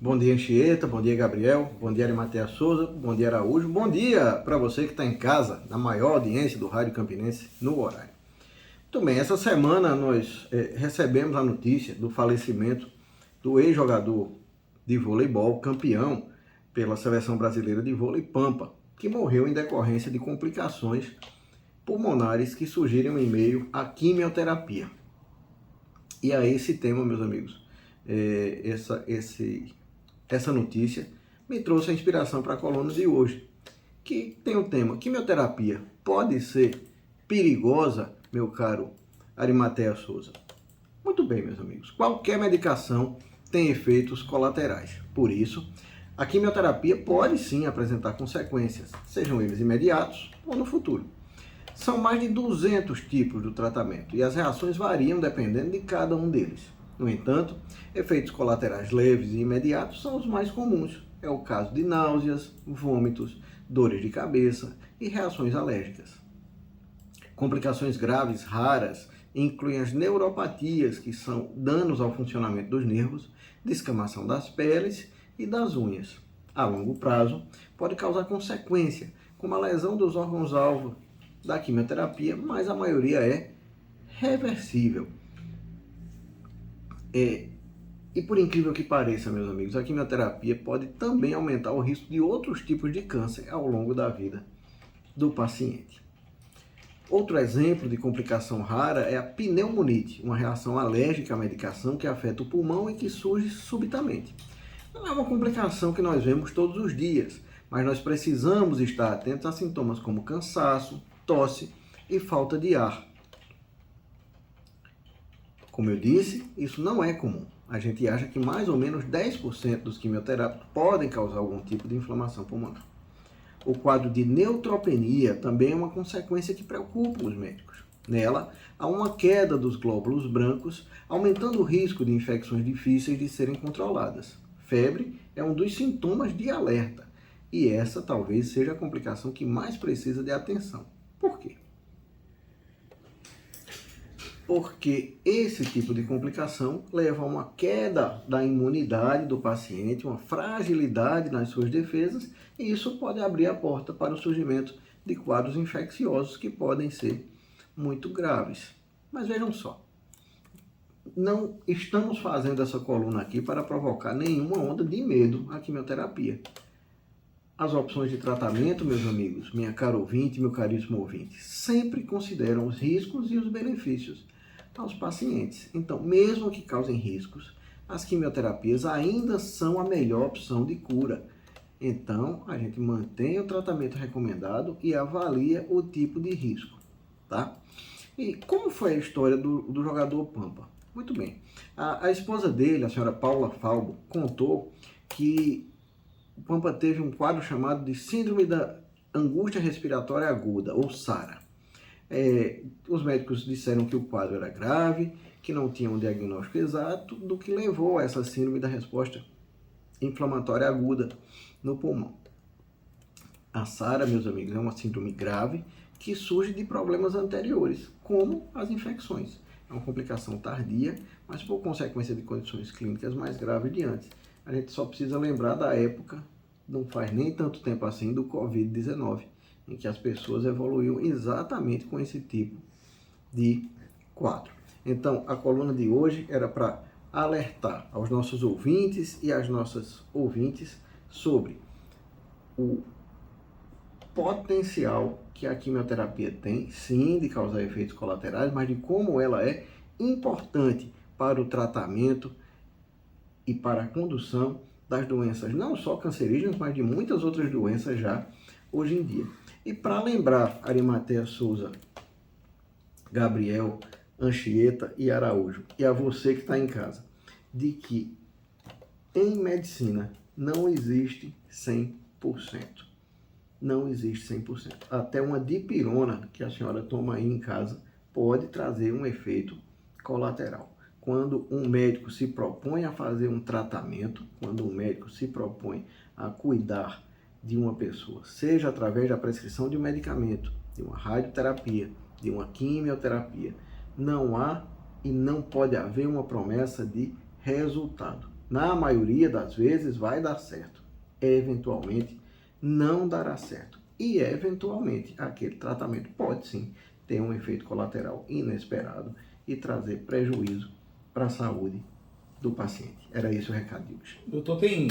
Bom dia, Anchieta. Bom dia, Gabriel. Bom dia, Arimatea Souza. Bom dia, Araújo. Bom dia para você que está em casa, na maior audiência do Rádio Campinense, no horário. Muito bem, essa semana nós recebemos a notícia do falecimento do ex-jogador de voleibol, campeão pela Seleção Brasileira de Vôlei Pampa, que morreu em decorrência de complicações pulmonares que surgiram em meio à quimioterapia. E a esse tema, meus amigos, essa notícia me trouxe a inspiração para a coluna de hoje, que tem o tema: quimioterapia pode ser perigosa, meu caro Arimatea Souza? Muito bem, meus amigos, qualquer medicação tem efeitos colaterais. Por isso, a quimioterapia pode sim apresentar consequências, sejam eles imediatos ou no futuro. São mais de 200 tipos do tratamento e as reações variam dependendo de cada um deles. No entanto, efeitos colaterais leves e imediatos são os mais comuns. É o caso de náuseas, vômitos, dores de cabeça e reações alérgicas. Complicações graves raras incluem as neuropatias, que são danos ao funcionamento dos nervos, descamação das peles e das unhas. A longo prazo, pode causar consequência, como a lesão dos órgãos-alvo da quimioterapia, mas a maioria é reversível. E por incrível que pareça, meus amigos, a quimioterapia pode também aumentar o risco de outros tipos de câncer ao longo da vida do paciente. Outro exemplo de complicação rara é a pneumonite, uma reação alérgica à medicação que afeta o pulmão e que surge subitamente. Não é uma complicação que nós vemos todos os dias, mas nós precisamos estar atentos a sintomas como cansaço, tosse e falta de ar. Como eu disse, isso não é comum. A gente acha que mais ou menos 10% dos quimioterápicos podem causar algum tipo de inflamação pulmonar. O quadro de neutropenia também é uma consequência que preocupa os médicos. Nela, há uma queda dos glóbulos brancos, aumentando o risco de infecções difíceis de serem controladas. Febre é um dos sintomas de alerta, e essa talvez seja a complicação que mais precisa de atenção. Por quê? Porque esse tipo de complicação leva a uma queda da imunidade do paciente, uma fragilidade nas suas defesas, e isso pode abrir a porta para o surgimento de quadros infecciosos que podem ser muito graves. Mas vejam só, não estamos fazendo essa coluna aqui para provocar nenhuma onda de medo à quimioterapia. As opções de tratamento, meus amigos, minha cara ouvinte, meu caríssimo ouvinte, sempre consideram os riscos e os benefícios aos pacientes. Então, mesmo que causem riscos, as quimioterapias ainda são a melhor opção de cura. Então, a gente mantém o tratamento recomendado e avalia o tipo de risco, tá? E como foi a história do jogador Pampa? Muito bem. A esposa dele, a senhora Paula Falbo, contou que o Pampa teve um quadro chamado de Síndrome da Angústia Respiratória Aguda, ou SARA. Os médicos disseram que o quadro era grave, que não tinha um diagnóstico exato, do que levou a essa síndrome da resposta inflamatória aguda no pulmão. A SARA, meus amigos, é uma síndrome grave que surge de problemas anteriores, como as infecções. É uma complicação tardia, mas por consequência de condições clínicas mais graves de antes. A gente só precisa lembrar da época, não faz nem tanto tempo assim, do Covid-19, em que as pessoas evoluíam exatamente com esse tipo de quadro. Então, a coluna de hoje era para alertar aos nossos ouvintes e às nossas ouvintes sobre o potencial que a quimioterapia tem, sim, de causar efeitos colaterais, mas de como ela é importante para o tratamento e para a condução das doenças, não só cancerígenas, mas de muitas outras doenças já hoje em dia. E para lembrar Arimatea Souza, Gabriel, Anchieta e Araújo, e a você que está em casa, de que em medicina não existe 100%. Não existe 100%. Até uma dipirona que a senhora toma aí em casa pode trazer um efeito colateral. Quando um médico se propõe a fazer um tratamento, quando um médico se propõe a cuidar de uma pessoa, seja através da prescrição de um medicamento, de uma radioterapia, de uma quimioterapia, não há e não pode haver uma promessa de resultado. Na maioria das vezes vai dar certo. Eventualmente não dará certo. E eventualmente aquele tratamento pode sim ter um efeito colateral inesperado e trazer prejuízo para a saúde do paciente. Era esse o recado de hoje. Doutor, tem